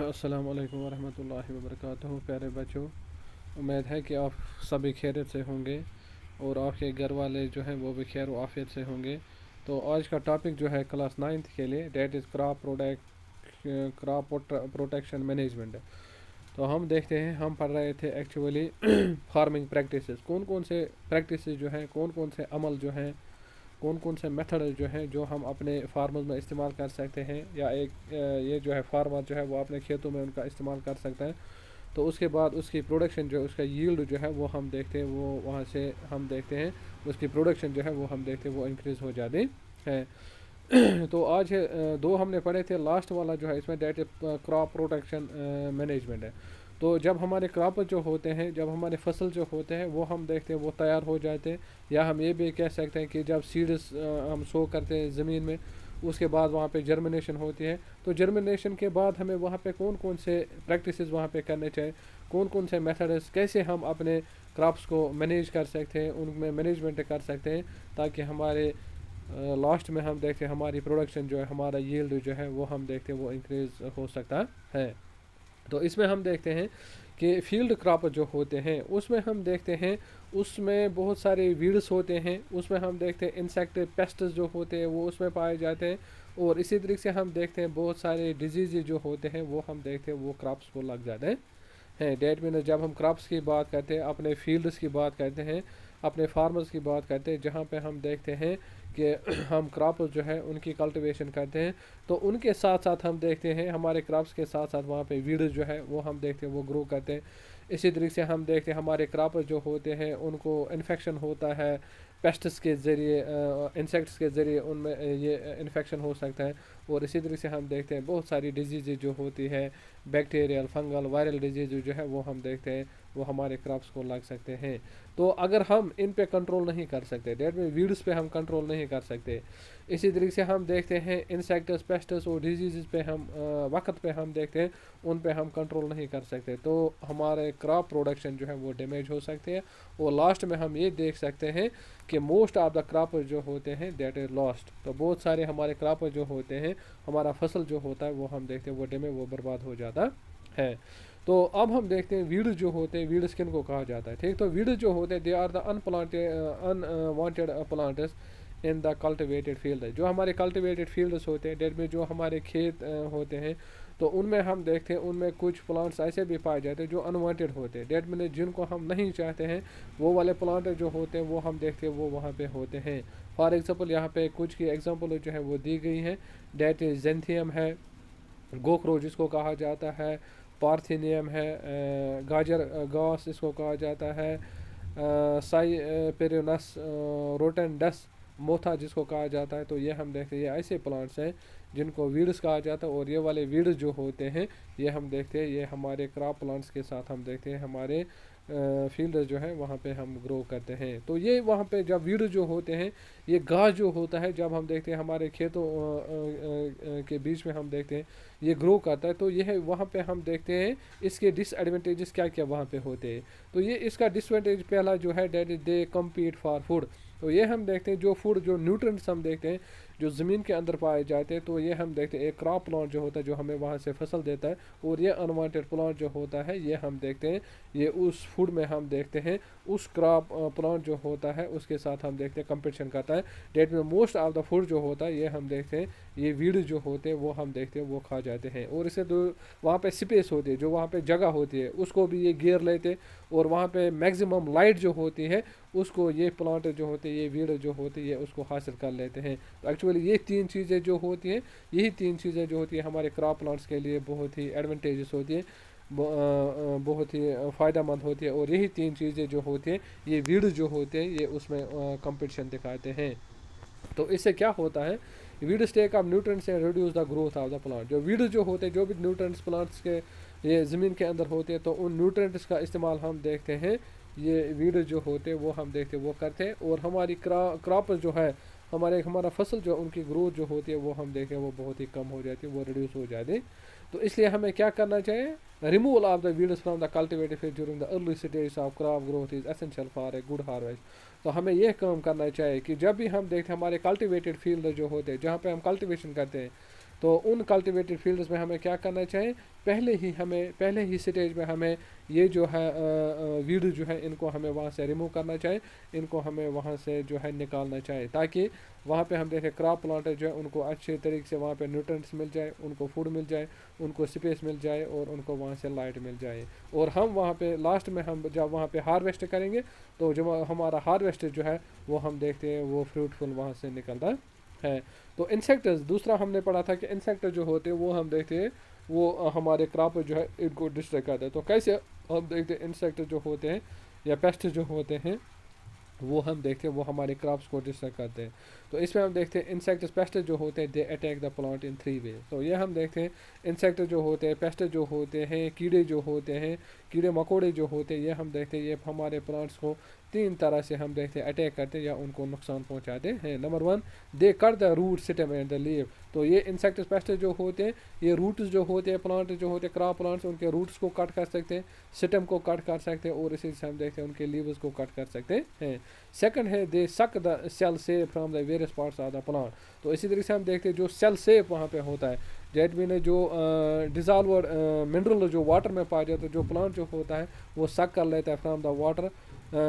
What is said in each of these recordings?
अस्सलाम वालेकुम वरहमतुल्लाहि वबरकातुहू। प्यारे बच्चों, उम्मीद है कि आप सभी खैरियत से होंगे और आपके घर वाले जो हैं वो भी खैर व आफियत से होंगे। तो आज का टॉपिक जो है क्लास 9th के लिए, that is crop protection management. तो हम देखते हैं, हम पढ़ रहे थे एक्चुअली फार्मिंग प्रैक्टिसेस, कौन कौन से प्रैक्टिसेस जो हैं, कौन कौन से अमल जो हैं, कौन कौन से मेथड जो हैं जो हम अपने फार्मर्स में इस्तेमाल कर सकते हैं, या ये जो है फार्मर जो है वो अपने खेतों में उनका इस्तेमाल कर सकता है। तो उसके बाद उसकी प्रोडक्शन जो उसका यील्ड जो है वो हम देखते हैं, वो वहाँ से हम देखते हैं उसकी प्रोडक्शन जो है वो हम देखते हैं वो इंक्रीज़ हो जाती है। तो आज दो हमने पढ़े थे, लास्ट वाला जो है इसमें डेट क्रॉप प्रोटेक्शन मैनेजमेंट है। तो जब हमारे क्रॉप जो होते हैं, जब हमारे फसल जो होते हैं वो हम देखते हैं वो तैयार हो जाते हैं, या हम ये भी कह सकते हैं कि जब सीड्स हम सो करते हैं ज़मीन में, उसके बाद वहाँ पे जर्मिनेशन होती है। तो जर्मिनेशन के बाद हमें वहाँ पे कौन कौन से प्रैक्टिसेस वहाँ पे करने चाहिए, कौन कौन से मेथड्स, कैसे हम अपने क्रॉप्स को मैनेज कर सकते हैं, उनमें मैनेजमेंट कर सकते हैं, ताकि हमारे लास्ट में हम देखते हैं हमारी प्रोडक्शन जो है, हमारा यील्ड जो है वो हम देखते हैं वो इंक्रीज़ हो सकता है। तो इसमें हम देखते हैं कि फील्ड क्रॉप जो होते हैं उसमें हम देखते हैं उसमें बहुत सारे वीड्स होते हैं, उसमें हम देखते हैं इंसेक्ट पेस्ट्स जो होते हैं वो उसमें पाए जाते हैं, और इसी तरीके से हम देखते हैं बहुत सारे डिजीज़ जो होते हैं वो हम देखते हैं वो क्रॉप्स को लग जाते हैं। डेट मीन जब हम क्रॉप्स की बात करते हैं, अपने फील्ड्स की बात करते हैं, अपने फार्मर्स की बात करते हैं, जहाँ पे हम देखते हैं कि हम क्रॉप जो है उनकी कल्टीवेशन करते हैं, तो उनके साथ साथ हम देखते हैं हमारे क्रॉप्स के साथ साथ वहाँ पे वीड्स जो है वो हम देखते हैं वो ग्रो करते हैं। इसी तरीके से हम देखते हैं हमारे क्रॉप जो होते हैं उनको इन्फेक्शन होता है पेस्ट्स के ज़रिए, इंसेक्ट्स के ज़रिए उनमें ये इन्फेक्शन हो सकता है। और इसी तरीके से हम देखते हैं बहुत सारी डिजीज़ जो होती है, बैक्टीरियल, फंगल, वायरल डिजीज़ जो है वो हम देखते हैं वो हमारे क्रॉप्स को लग सकते हैं। तो अगर हम इन पे कंट्रोल नहीं कर सकते, डेट में वीड्स पे हम कंट्रोल नहीं कर सकते, इसी तरीके से हम देखते हैं इंसेक्ट्स, पेस्ट्स और डिजीज़ पे हम वक्त पे हम देखते हैं उन पे हम कंट्रोल नहीं कर सकते, तो हमारे क्रॉप प्रोडक्शन जो है वो डैमेज हो सकती है। और लास्ट में हम ये देख सकते हैं कि मोस्ट ऑफ द क्रॉप जो होते हैं दैट इज लॉस्ट। तो बहुत सारे हमारे क्रॉप जो होते हैं, हमारा फसल जो होता है वो हम देखते हैं वो डैमेज, वो बर्बाद हो जाता है। तो अब हम देखते हैं वीड जो होते हैं, वीड्स किन को कहा जाता है, ठीक। तो वीड जो होते हैं they are the unwanted plants in the cultivated field. जो हमारे कल्टिवेटेड फील्ड्स होते हैं, डेट में जो हमारे खेत होते हैं, तो उनमें हम देखते हैं उनमें कुछ प्लांट्स ऐसे भी पाए जाते हैं जो अनवांटेड होते हैं, डेट में जिनको हम नहीं चाहते हैं, वो वाले प्लांट जो होते हैं वो हम देखते हैं वो वहाँ पे होते हैं। फॉर एग्जांपल यहाँ पे कुछ की एग्जांपल जो है वो दी गई हैं, डेट इज जेंथियम है, गोखरो जिसको कहा जाता है, पार्थिनियम है, गाजर घास इसको कहा जाता है, साई पेरियोनस, रोटेंडस, मोथा जिसको कहा जाता है। तो ये हम देखते हैं ये ऐसे प्लांट्स हैं जिनको वीड्स कहा जाता है, और ये वाले वीड्स जो होते हैं ये हम देखते हैं ये हमारे क्रॉप प्लांट्स के साथ हम देखते हैं हमारे फील्ड जो है वहाँ पे हम ग्रो करते हैं। तो ये वहाँ पे जब वीड जो होते हैं, ये घास जो होता है जब हम देखते हैं हमारे खेतों के बीच में हम देखते हैं ये ग्रो करता है, तो ये है वहाँ पे हम देखते हैं इसके डिसएडवांटेजेस क्या क्या वहाँ पे होते हैं। तो ये इसका डिसएडवांटेज पहला जो है that is they compete for food. तो ये हम देखते हैं जो फूड, जो न्यूट्रिएंट्स हम देखते हैं जो ज़मीन के अंदर पाए जाते हैं, तो ये हम देखते हैं एक क्रॉप प्लांट जो होता है जो हमें वहाँ से फसल देता है, और ये अनवांटेड प्लांट जो होता है ये हम देखते हैं ये उस फूड में हम देखते हैं उस क्रॉप प्लांट जो होता है उसके साथ हम देखते हैं कंपटीशन करता है। डेट में मोस्ट ऑफ द फूड जो होता है ये हम देखते हैं ये वीड जो होते हैं वो हम देखते हैं वो खा जाते हैं। और इसे दो वहाँ पे स्पेस होती है, जो वहाँ पे जगह होती है उसको भी ये घेर लेते, और वहाँ पे मैक्सिमम लाइट जो होती है उसको ये प्लांट जो होते हैं, ये वीड जो होती है उसको हासिल कर लेते हैं। तो एक्चुअली ये तीन चीज़ें जो होती हैं, यही तीन चीज़ें जो होती है हमारे क्रॉप प्लांट्स के लिए बहुत ही एडवांटेजेस होती है, बहुत ही फ़ायदा मंद होती है। और यही तीन चीज़ें जो होती हैं, ये वीड जो होते हैं ये उसमें कंपटीशन दिखाते हैं। तो इससे क्या होता है, weed stake of nutrients and reduce the growth of the plant. जो वीड जो होते हैं, जो भी न्यूट्रिएंट्स प्लांट्स के ये ज़मीन के अंदर होते हैं, तो उन न्यूट्रिएंट्स का इस्तेमाल हम देखते हैं ये वीड जो होते हैं वो हम देखते हैं वो करते हैं, और हमारी क्रॉप जो है हमारा फसल जो उनकी ग्रोथ जो होती है वो हम देखें वो बहुत ही कम हो जाती है, वो रिड्यूस हो जाती है। तो इसलिए हमें क्या करना चाहिए, removal of the weeds from the cultivated field during the early stage of crop growth is essential for a good harvest. तो हमें यह काम करना चाहिए कि जब भी हम देखते हैं हमारे कल्टिवेटेड फील्ड जो होते हैं जहाँ पे हम कल्टिवेशन करते हैं, तो उन कल्टिवेटेड फील्ड्स में हमें क्या करना चाहिए, पहले ही स्टेज में हमें ये जो है वीड जो है इनको हमें वहाँ से रिमूव करना चाहिए, इनको हमें वहाँ से जो है निकालना चाहिए, ताकि वहाँ पे हम देखें क्रॉप प्लांटर जो है उनको अच्छे तरीके से वहाँ पे न्यूट्रिएंट्स मिल जाए, उनको फूड मिल जाए, उनको स्पेस मिल जाए और उनको वहाँ से लाइट मिल जाए। और हम वहाँ पे लास्ट में हम जब वहाँ पे हार्वेस्ट करेंगे तो जब हमारा हार्वेस्ट जो है वो हम देखते हैं वो फ्रूटफुल वहाँ से निकलता है। तो इंसेक्ट्स दूसरा हमने पढ़ा था कि इंसेक्ट जो होते हैं वो हम देखते हैं वो हमारे क्रॉप जो है इनको डिस्ट्रॉय करते हैं। तो कैसे हम देखते हैं इंसेक्ट जो होते हैं या पेस्ट जो होते हैं वो हम देखते हैं वो हमारे क्रॉप्स को डिस्ट्रॉय करते हैं। तो इसमें हम देखते हैं इंसेक्ट पेस्ट जो होते हैं they attack the plant in 3 वे। तो ये हम देखते हैं इंसेक्ट जो होते हैं, पेस्ट जो होते हैं, कीड़े जो होते हैं, कीड़े मकोड़े जो होते हैं, ये हम देखते हैं ये हमारे प्लांट्स को 3 तरह से हम देखते हैं अटैक करते हैं या उनको नुकसान पहुंचाते हैं। Number 1, they cut the root system and the leave. तो ये इंसेक्ट पेस्ट जो होते हैं ये रूट्स जो होते हैं, प्लांट जो होते हैं क्रॉप प्लांट्स, उनके रूट्स को कट कर सकते हैं, सिस्टम को कट कर सकते हैं और इसी से हम देखते हैं उनके लीव्स को कट कर सकते हैं। सेकंड है they suck the cell sap from the various parts of the plant. तो इसी तरीके से हम देखते हैं जो सेल सेप वहाँ पे होता है, जेट मीन जो डिजॉल्वर्ड मिनरल जो वाटर में पाया जाता है, जो प्लांट जो होता है वो सक कर लेता है from the water,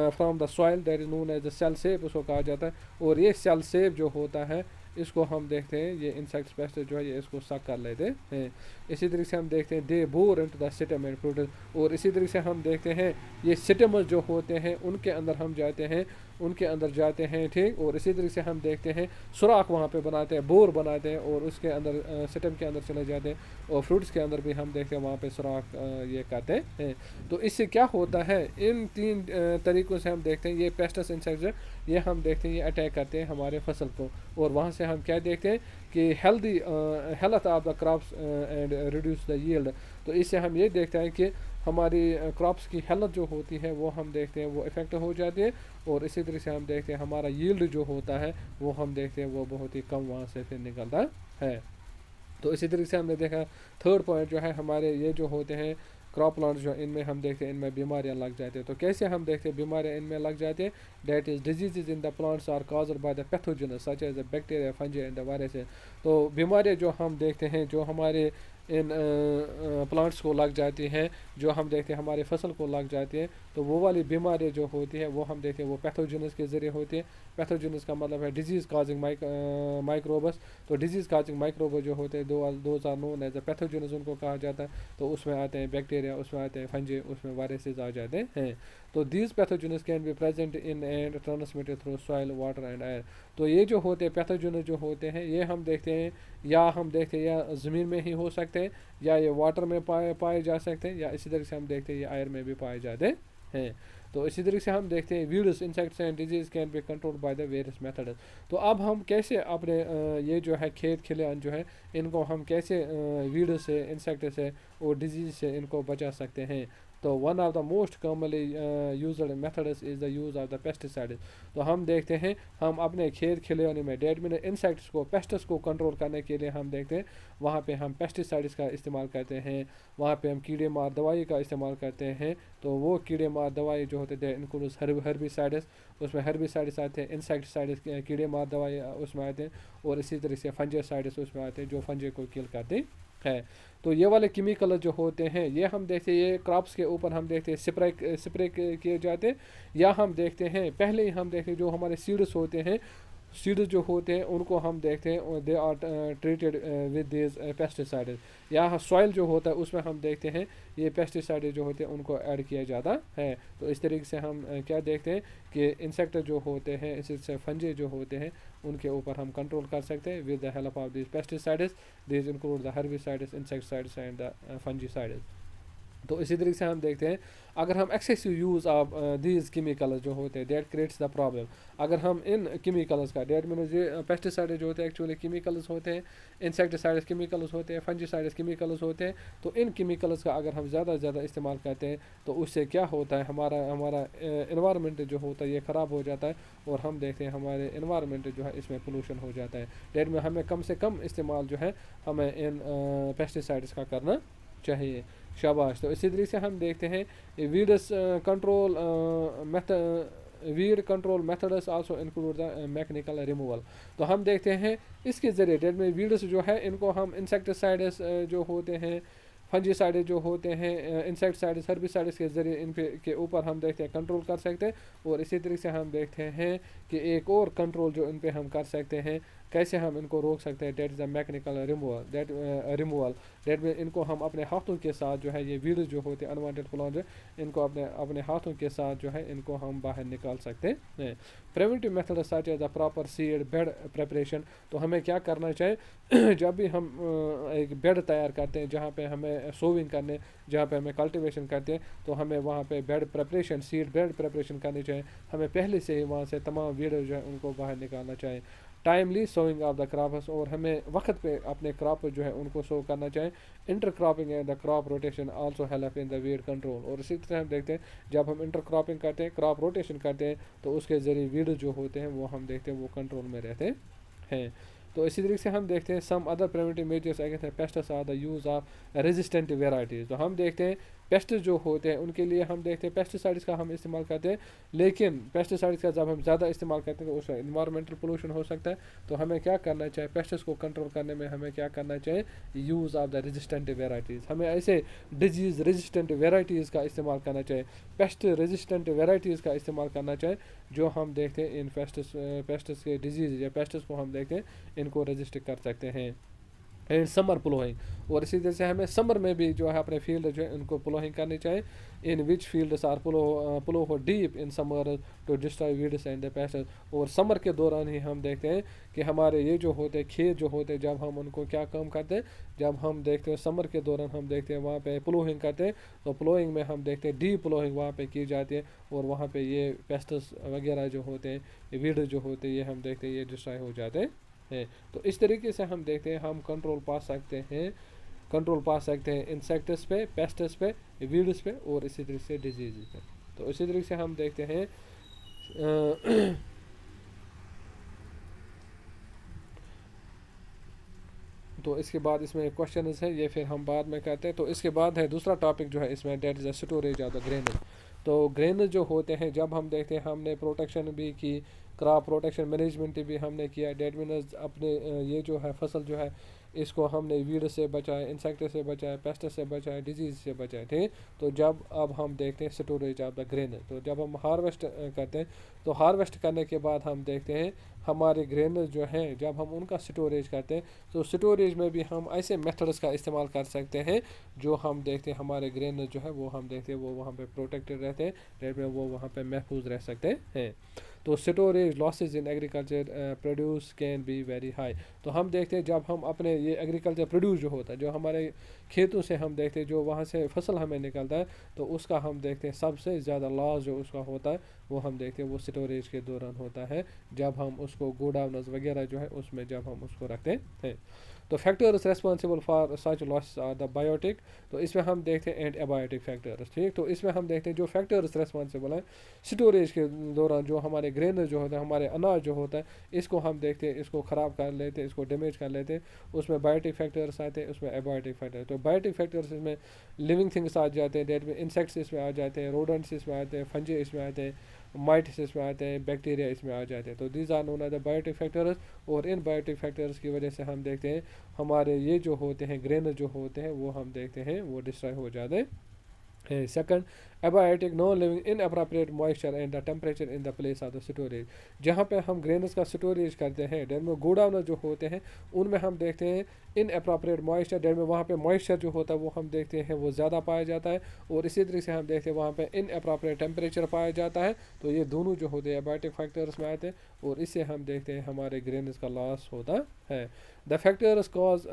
from the soil, that is known as the cell sap उसको कहा जाता है। और ये सेल सेप जो होता है इसको हम देखते हैं ये इंसेक्ट पेस्ट जो है ये इसको सक कर लेते हैं। इसी तरीके से हम देखते हैं they bore into the system and produce. और इसी तरीके से हम देखते हैं ये सिस्टम जो होते हैं उनके अंदर हम जाते हैं, उनके अंदर जाते हैं, ठीक। और इसी तरीके से हम देखते हैं सुराख वहाँ पे बनाते हैं, बोर बनाते हैं और उसके अंदर सिस्टम के अंदर चले जाते हैं और फ्रूट्स के अंदर भी हम देखते हैं वहाँ पे सुराख ये करते हैं। तो इससे क्या होता है, इन 3 तरीक़ों से हम देखते हैं ये पेस्ट्स इंसेक्ट्स ये हम देखते हैं ये अटैक करते हैं हमारे फसल को। और वहाँ से हम क्या देखते हैं कि health of the crops and reduce the yield. तो इससे हम ये देखते हैं कि हमारी क्रॉप्स की हेल्थ जो होती है वो हम देखते हैं वो इफ़ेक्ट हो जाती है। और इसी तरह से हम देखते हैं हमारा यील्ड जो होता है वो हम देखते हैं वो बहुत ही कम वहाँ से फिर निकलता है। तो इसी तरीके से हमने देखा थर्ड पॉइंट जो है हमारे ये जो होते हैं क्रॉप प्लांट्स जो इनमें हम देखते हैं इनमें बीमारियां लग जाती हैं। तो कैसे हम देखते हैं बीमारियां इनमें लग जाती हैं, that is diseases in the plants are caused by the pathogens such as the bacteria, fungi and the virus. तो बीमारियां जो हम देखते हैं जो हमारे इन प्लांट्स को लग जाती हैं, जो हम देखते हैं हमारे फसल को लग जाती हैं, तो वो वाली बीमारियाँ जो होती है वो हम देखते हैं वो पैथोजेनस के ज़रिए होती है। पैथोजेनस का मतलब है डिजीज़ काजिंग माइक्रोबस। तो डिजीज़ काजिंग माइक्रोबस जो होते हैं दो are known as a pathogens उनको कहा जाता है। तो उसमें आते हैं बैक्टीरिया, उसमें आते हैं फंजी, उसमें वायरसेस आ जाते हैं। तो these पैथोजेनस can be present in and transmitted through soil, water and air. तो ये जो होते हैं पैथोजेनस जो होते हैं ये हम देखते हैं या ज़मीन में ही हो सकते हैं या ये वाटर में पाए जा सकते हैं या इसी तरीके से हम देखते हैं ये एयर में भी पाए जाते हैं। तो इसी तरीके से हम देखते हैं weeds insects and disease can be controlled by the various methods. तो अब हम कैसे अपने ये जो है खेत खलिहान जो है इनको हम कैसे वीड से, इंसेक्ट से और डिजीज से इनको बचा सकते हैं। तो one of the most commonly used methods is the use of the pesticides. तो हम देखते हैं हम अपने खेत खलिहान में डेट मीन इंसेक्ट्स को, पेस्ट्स को कंट्रोल करने के लिए हम देखते हैं वहाँ पे हम पेस्टिसाइड्स का इस्तेमाल करते हैं, वहाँ पे हम कीड़े मार दवाई का इस्तेमाल करते हैं। तो वो कीड़े मार दवाई जो होते थे इंक्लूड्स हर्बिसाइड्स, उसमें हर्बिसाइड्स आते हैं, इंसेक्टिसाइड्स कीड़े मार दवाई उसमें आते हैं और इसी तरह से फंजीसाइड्स उसमें आते हैं जो फंजी को किल करते है। तो ये वाले केमिकल जो होते हैं ये हम देखते हैं ये क्रॉप्स के ऊपर हम देखते हैं स्प्रे किए जाते हैं या हम देखते हैं पहले ही हम देखते हैं जो हमारे सीड्स होते हैं, सीड्स जो होते हैं उनको हम देखते हैं they are treated with this pesticides. या सॉइल जो होता है उसमें हम देखते हैं ये पेस्टिसाइड जो होते हैं उनको ऐड किया जाता है। तो इस तरीके से हम क्या देखते हैं कि इंसेक्ट जो होते हैं, इससे फंजे जो होते हैं उनके ऊपर हम कंट्रोल कर सकते हैं with the help of this pesticides. This include the herbicides, insecticides and the fungicides. तो इसी तरीके से हम देखते हैं अगर हम excessive use of these chemicals जो होते हैं दैट क्रिएट्स द प्रॉब्लम। अगर हम इन केमिकल्स का डेट मीन जो पेस्टिसाइड जो होते हैं एक्चुअली केमिकल्स होते हैं, इंसेक्टिसाइड्स केमिकल्स होते हैं, फंजीसाइड्स केमिकल्स होते हैं। तो इन केमिकल्स का अगर हम ज़्यादा से ज़्यादा इस्तेमाल करते हैं तो उससे क्या होता है हमारा इन्वायरमेंट जो होता है ये ख़राब हो जाता है और हम देखते हैं हमारे इन्वायरमेंट जो है इसमें पोल्यूशन हो जाता है। डेट में हमें कम से कम इस्तेमाल जो है हमें इन पेस्टिसाइड्स का करना चाहिए। शाबाश। तो इसी तरीके से हम देखते हैं weeds control weed control methods also include the mechanical removal. तो हम देखते हैं इसके ज़रिए डेट में वीड्स जो है इनको हम इंसेक्टिसाइड्स जो होते हैं, फंजीसाइड जो होते हैं, इंसेक्टिसाइड्स, हर्बिसाइड्स के ज़रिए इन पे के ऊपर हम देखते हैं कंट्रोल कर सकते हैं। और इसी तरीके से हम देखते हैं कि एक और कंट्रोल जो इन पे हम कर सकते हैं, कैसे हम इनको रोक सकते हैं, that is the mechanical removal that में इनको हम अपने हाथों के साथ जो है ये वीड्स जो होते हैं अनवांटेड प्लांट, इनको अपने अपने हाथों के साथ जो है इनको हम बाहर निकाल सकते हैं। Preventive method such as the proper seed bed preparation. तो हमें क्या करना चाहिए जब भी हम एक बेड तैयार करते हैं जहाँ पे हमें सोविंग करने, जहाँ पे हमें कल्टीवेशन करते हैं, तो हमें वहाँ पे bed preparation, seed bed preparation करनी चाहिए। हमें पहले से ही वहाँ से तमाम वीड जो है उनको बाहर निकालना चाहिए। Timely sowing of the crops, और हमें वक्त पे अपने क्रॉप जो है उनको सो करना चाहिए। Inter cropping and the crop rotation also help in the weed control. और इसी तरह हम देखते हैं जब हम इंटर क्रॉपिंग करते हैं, क्रॉप रोटेशन करते हैं, तो उसके ज़रिए वीड जो होते हैं वो हम देखते हैं वो कंट्रोल में रहते हैं। तो इसी तरीके से हम देखते हैं some other preventive measures against pests are the use of resistant varieties. तो हम देखते हैं पेस्ट जो होते हैं उनके लिए हम देखते हैं पेस्टिसाइड्स का हम इस्तेमाल करते हैं, लेकिन पेस्टिसाइड्स का जब हम ज़्यादा इस्तेमाल करते हैं तो उसका इन्वायरमेंटल पोल्यूशन हो सकता है। तो हमें क्या करना चाहिए, पेस्ट्स को कंट्रोल करने में हमें क्या करना चाहिए, use of the resistant varieties. हमें ऐसे डिजीज़ रेजिस्टेंट वेराइटीज़ का इस्तेमाल करना चाहिए, पेस्ट रेजिस्टेंट वेराइटीज़ का इस्तेमाल करना चाहिए, जो हम देखते हैं इन पेस्ट्स के डिजीज़ या पेस्ट्स को हम देखते हैं इनको रजिस्टर कर सकते हैं। एंड समर प्लोइंग, और इसी तरह से हमें समर में भी जो है अपने फील्ड जो है उनको प्लोइंग करनी चाहिए। इन विच फील्ड्स आर प्लो हो deep in summer to destroy weeds and the pests. और समर के दौरान ही हम देखते हैं कि हमारे ये जो होते हैं खेत जो होते हैं, जब हम उनको क्या काम करते हैं, जब हम देखते हैं समर के दौरान हम देखते हैं वहाँ पे प्लोइंग करते हैं, तो प्लोइंग में हम देखते हैं डीप प्लोइंग वहाँ पे की जाती है, और वहाँ पे ये पेस्ट्स वगैरह जो होते हैं, वीड जो होते हैं, ये हम देखते हैं ये डिस्ट्रॉय हो जाते हैं। तो इस तरीके से हम देखते हैं हम कंट्रोल पा सकते हैं इंसेक्ट्स पे, पेस्ट्स पे, वीड्स पे, और इसी तरीके से डिजीज पे। तो इसी तरीके से हम देखते हैं तो इसके बाद इसमें क्वेश्चन है, ये फिर हम बाद में करते हैं। तो इसके बाद है दूसरा टॉपिक जो है इसमें, date is the storage of the grain. तो ग्रेन जो होते हैं जब हम देखते हैं हमने प्रोटेक्शन भी की, क्रॉप प्रोटेक्शन मैनेजमेंट भी हमने किया, डेट मीन्स अपने ये जो है फसल जो है इसको हमने वीड से बचाए, इंसेक्ट से बचाए, पेस्ट से बचाए, डिजीज से बचाए, ठीक। तो जब अब हम देखते हैं स्टोरेज ऑफ द ग्रेन, तो जब हम हार्वेस्ट करते हैं, तो हार्वेस्ट करने के बाद हम देखते हैं हमारे ग्रेन जो हैं जब हम उनका स्टोरेज करते हैं, तो स्टोरेज में भी हम ऐसे मेथड्स का इस्तेमाल कर सकते हैं जो हम देखते हैं हमारे ग्रेन जो है वो हम देखते हैं वो वहाँ पे प्रोटेक्टेड रहते हैं, डेट में वो वहाँ पे महफूज रह सकते हैं। तो storage losses in agriculture produce can be very high. तो हम देखते हैं जब हम अपने ये एग्रीकल्चर प्रोड्यूस जो होता है, जो हमारे खेतों से हम देखते हैं जो वहाँ से फसल हमें निकलता है, तो उसका हम देखते हैं सबसे ज़्यादा लॉस जो उसका होता है वो हम देखते हैं वो स्टोरेज के दौरान होता है, जब हम उसको गोडाउनस वगैरह जो है उसमें जब हम उसको रखते हैं। तो factors responsible for such loss are the biotic. तो इसमें हम देखते हैं एंड एबायोटिक फैक्टर्स, ठीक। तो इसमें हम देखते हैं जो फैक्टर्स रेस्पॉन्सिबल हैं स्टोरेज के दौरान, जो हमारे ग्रेन जो होता है, हमारे अनाज जो होता है, इसको हम देखते हैं इसको ख़राब कर लेते हैं, इसको डैमेज कर लेते हैं, उसमें बायोटिक फैक्टर्स आते हैं, उसमें एबायोटिक फैक्टर। तो बायोटिक फैक्टर्स इसमें लिविंग थिंग्स आ जाते हैं, डेट में इंसेक्ट्स इसमें आ जाते हैं, रोडेंट्स इसमें आते हैं, फंजी इसमें आते हैं, माइट्स इसमें आते हैं, बैक्टीरिया इसमें आ जाते हैं। तो these are known as the biotic factors. और इन बायोटिक फैक्टर्स की वजह से हम देखते हैं हमारे ये जो होते हैं ग्रेन जो होते हैं वो हम देखते हैं वो डिस्ट्रॉय हो जाते हैं। Second, abiotic no living in appropriate moisture and the temperature in the place of the storage. जहाँ पे हम ग्रेन्स का स्टोरेज करते हैं, डेट में गोडाउन जो होते हैं उनमें हम देखते हैं इन अप्रोप्रिएट मॉइस्चर, डेट में वहाँ पे मॉइस्चर जो होता है वो हम देखते हैं वो ज़्यादा पाया जाता है, और इसी तरीके से हम देखते हैं वहाँ पे इन अप्रोप्रिएट टेम्परेचर पाया जाता है। तो ये दोनों जो होते हैं एबायोटिक फैक्टर्स में आते हैं, और इससे हम देखते हैं हमारे ग्रेन्स का लॉस होता है। The factors cause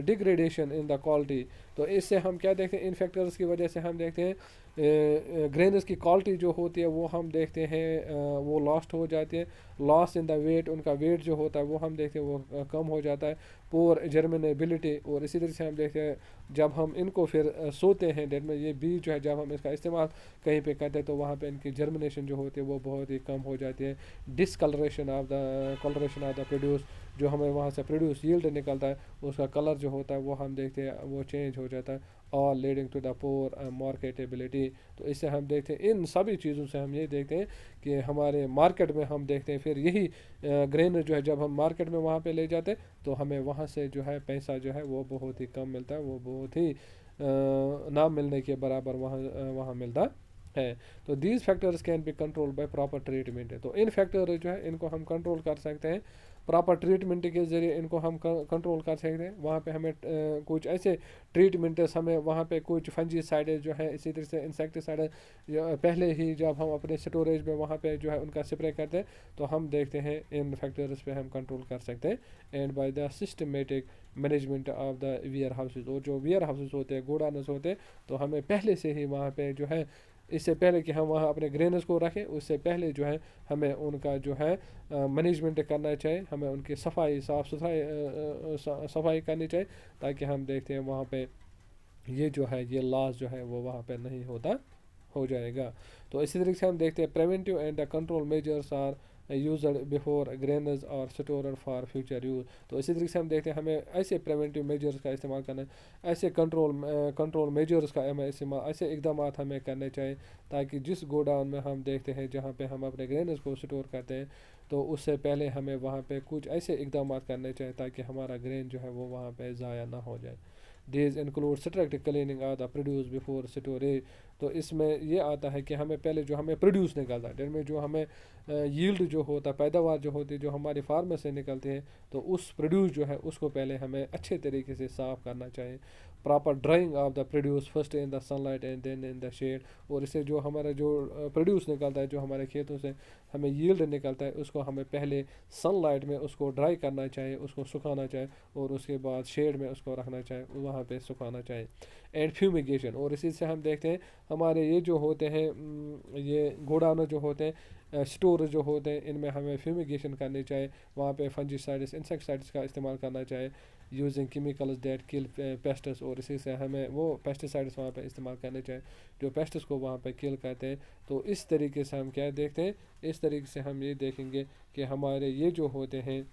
degradation in the quality. तो इससे हम क्या देखते हैं, इन फैक्टर्स की वजह से हम देखते हैं ग्रेन्स की क्वालिटी जो होती है वो हम देखते हैं वो लॉस्ट हो जाती है, लॉस इन द वेट, उनका वेट जो होता है वो हम देखते हैं वो कम हो जाता है, पोर जर्मिनेबिलिटी। और इसी तरह से हम देखते हैं जब हम इनको फिर सोते हैं, डेट में ये बीज जो है जब हम इसका इस्तेमाल कहीं पे करते हैं तो वहाँ पे इनकी जर्मिनेशन जो होती है वो बहुत ही कम हो जाती है। डिसकलरेशन ऑफ द प्रोड्यूस, जो हमें वहाँ से प्रोड्यूस यील्ड निकलता है उसका कलर जो होता है वो हम देखते हैं वो चेंज हो जाता है, all leading to the poor marketability. तो इससे हम देखते हैं इन सभी चीज़ों से हम ये देखते हैं कि हमारे मार्केट में हम देखते हैं फिर यही ग्रेन जो है जब हम मार्केट में वहाँ पे ले जाते हैं तो हमें वहाँ से जो है पैसा जो है वो बहुत ही कम मिलता है, वो बहुत ही ना मिलने के बराबर वहाँ मिलता है। तो these factors can be control by proper treatment. तो इन फैक्टर जो है इनको हम कंट्रोल कर सकते हैं प्रॉपर ट्रीटमेंट के ज़रिए, इनको हम कंट्रोल कर सकते हैं। वहाँ पे हमें कुछ ऐसे ट्रीटमेंट्स हमें वहाँ पे कुछ फंजीसाइड जो है, इसी तरह से इंसेक्टिसाइड पहले ही जब हम अपने स्टोरेज में वहाँ पे जो है उनका स्प्रे करते हैं तो हम देखते हैं इन फैक्टर्स पे हम कंट्रोल कर सकते हैं। And by the systematic management of the warehouses, और जो वेयर हाउसेज होते हैं गोडाउन्स होते हैं तो हमें पहले से ही वहाँ पे जो है इससे पहले कि हम वहाँ अपने ग्रेनर्स को रखें उससे पहले जो है हमें उनका जो है मैनेजमेंट करना चाहिए, हमें उनकी सफाई साफ़ सुथराई सफाई करनी चाहिए ताकि हम देखते हैं वहाँ पे ये जो है ये लॉस जो है वो वहाँ पे नहीं होता हो जाएगा। तो इसी तरीके से हम देखते हैं preventive and the control measures are used before grainers और स्टोर फॉर फ्यूचर यूज। तो इसी तरीके से हम देखते हैं हमें ऐसे प्रिवेंटिव मेजर्स का इस्तेमाल करना है, ऐसे कंट्रोल मेजर्स का हमें इस्तेमाल, ऐसे इकदाम हमें करने चाहिए ताकि जिस गोडाउन में हम देखते हैं जहाँ पे हम अपने ग्रेनर्स को स्टोर करते हैं तो उससे पहले हमें वहाँ पे कुछ ऐसे इकदाम करने चाहिए ताकि हमारा ग्रेन जो है वो वहाँ पे ज़ाया ना हो जाए। These include strict cleaning of the produce before storage। तो इसमें ये आता है कि हमें पहले जो हमें प्रोड्यूस निकलता है जिनमें जो हमें यील्ड जो होता है पैदावार जो होती है जो हमारी फार्म से निकलती है तो उस प्रोड्यूस जो है उसको पहले हमें अच्छे तरीके से साफ़ करना चाहिए। Proper drying of the produce first in the sunlight and then in the shade. और इससे जो हमारा जो प्रोड्यूस निकलता है जो हमारे खेतों से हमें यील्ड निकलता है उसको हमें पहले सनलाइट में उसको ड्राई करना चाहिए, उसको सुखाना चाहिए और उसके बाद शेड में उसको रखना चाहिए, वहाँ पे सुखाना चाहिए। एंड फ्यूमिगेशन, और इसी से हम देखते हैं हमारे ये जो होते हैं ये गोडाउन जो होते हैं स्टोर जो होते हैं इनमें हमें फ्यूमिगेशन करनी चाहिए, वहाँ पे फंजीसाइड्स इंसेक्टिसाइड्स का इस्तेमाल करना चाहिए using chemicals that kill pests. और इसी से हमें वो पेस्टिसाइड्स वहाँ पे इस्तेमाल करने चाहिए जो पेस्ट्स को वहाँ पे किल करते हैं। तो इस तरीके से हम क्या देखते हैं, इस तरीके से हम ये देखेंगे कि हमारे ये जो होते हैं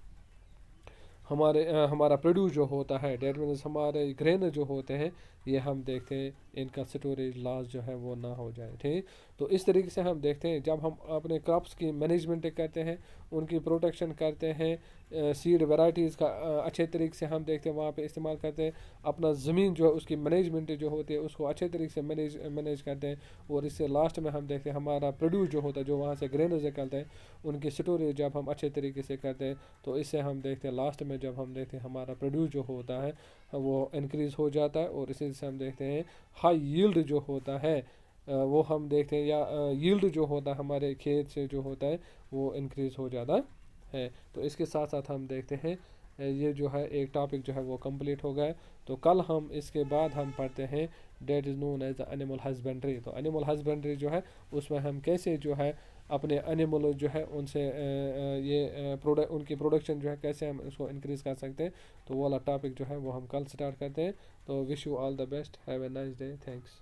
हमारा प्रोड्यूस जो होता है डेट मीन्स हमारे ग्रेन जो होते हैं ये हम देखते हैं इनका स्टोरेज लॉस जो है वो ना हो जाए। ठीक, तो इस तरीके से हम देखते हैं जब हम अपने क्रॉप्स की मैनेजमेंट करते हैं उनकी प्रोटेक्शन करते हैं, सीड वैराइटीज़ का अच्छे तरीके से हम देखते हैं वहाँ पे इस्तेमाल करते हैं, अपना ज़मीन जो है उसकी मैनेजमेंट जो होती है उसको अच्छे तरीके से मैनेज करते हैं। और इससे लास्ट में हम देखते हैं हमारा प्रोड्यूस जो होता है जो वहाँ से ग्रेनर्स निकलते हैं उनकी स्टोरेज जब हम अच्छे तरीके से करते हैं तो इससे हम देखते हैं लास्ट में जब हम देखते हैं हमारा प्रोड्यूस जो होता है वो इंक्रीज़ हो जाता है। और इसी से हम देखते हैं हाई यील्ड जो होता है वो हम देखते हैं या यील्ड जो होता है हमारे खेत से जो होता है वो इंक्रीज़ हो जाता है। तो इसके साथ साथ हम देखते हैं ये जो है एक टॉपिक जो है वो कंप्लीट हो गया। तो कल हम इसके बाद हम पढ़ते हैं that is known as the animal husbandry. तो एनिमल हस्बेंड्री जो है उसमें हम कैसे जो है अपने एनिमल जो है उनसे उनकी प्रोडक्शन जो है कैसे हम उसको इंक्रीज़ कर सकते हैं। तो वो वाला टॉपिक जो है वो हम कल स्टार्ट करते हैं। तो wish you all the best, have a nice day, thanks.